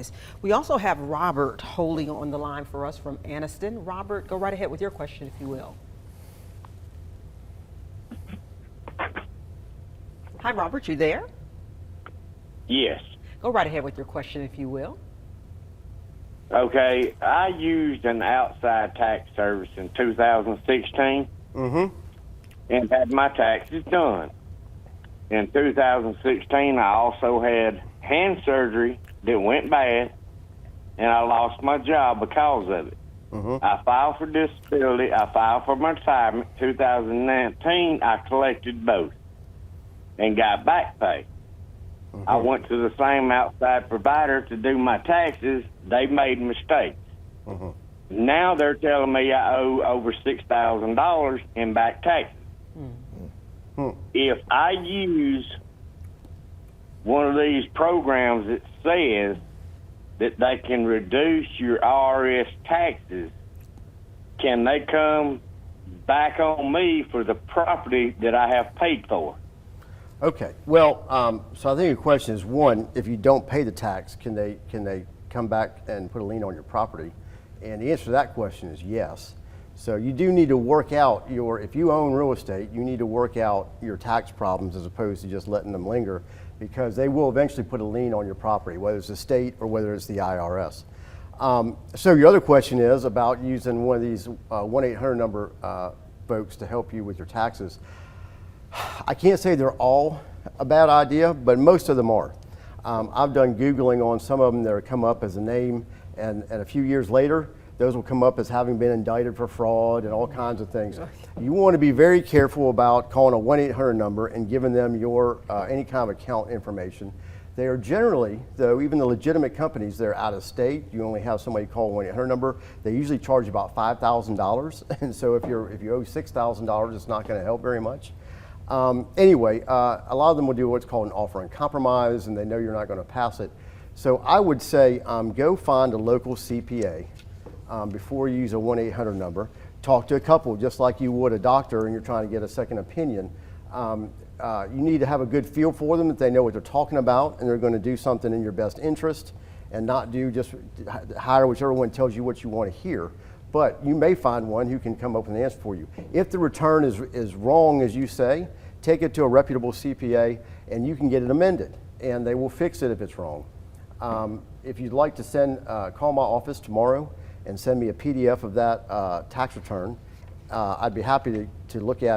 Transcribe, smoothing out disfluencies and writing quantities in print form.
guys. We also have Robert holding on the line for us from Anniston. Robert, go right ahead with your question, if you will. Hi, Robert, you there? Yes. Go right ahead with your question, if you will. Okay, I used an outside tax service in 2016 and had my taxes done. In 2016, I also had hand surgery that went bad, and I lost my job because of it. I filed for disability. I filed for my retirement. 2019, I collected both and got back pay. I went to the same outside provider to do my taxes. They made mistakes. Now they're telling me I owe over $6,000 in back taxes. If I use one of these programs that says that they can reduce your IRS taxes, can they come back on me for the property that I have paid for? Okay, well, so I think your question is, one, if you don't pay the tax, can they come back and put a lien on your property? And the answer to that question is yes. So you do need to work out if you own real estate, you need to work out your tax problems as opposed to just letting them linger, because they will eventually put a lien on your property, whether it's the state or whether it's the IRS. So your other question is about using one of these 1-800 number folks to help you with your taxes. I can't say they're all a bad idea, but most of them are. I've done Googling on some of them that have come up as a name, and a few years later, those will come up as having been indicted for fraud and all kinds of things. You want to be very careful about calling a 1-800 number and giving them your any kind of account information. They are generally, though, even the legitimate companies, they're out of state. You only have somebody call a 1-800 number. They usually charge about $5,000, and so if you owe $6,000, it's not going to help very much. Anyway, a lot of them will do what's called an offer in compromise, and they know you're not going to pass it. So I would say go find a local CPA before you use a 1-800 number. Talk to a couple just like you would a doctor and you're trying to get a second opinion. You need to have a good feel for them, that they know what they're talking about and they're going to do something in your best interest and not just hire whichever one tells you what you want to hear. But you may find one who can come up with an answer for you. If the return is wrong, as you say, take it to a reputable CPA and you can get it amended, and they will fix it if it's wrong. If you'd like to call my office tomorrow and send me a PDF of that tax return, I'd be happy to look at it.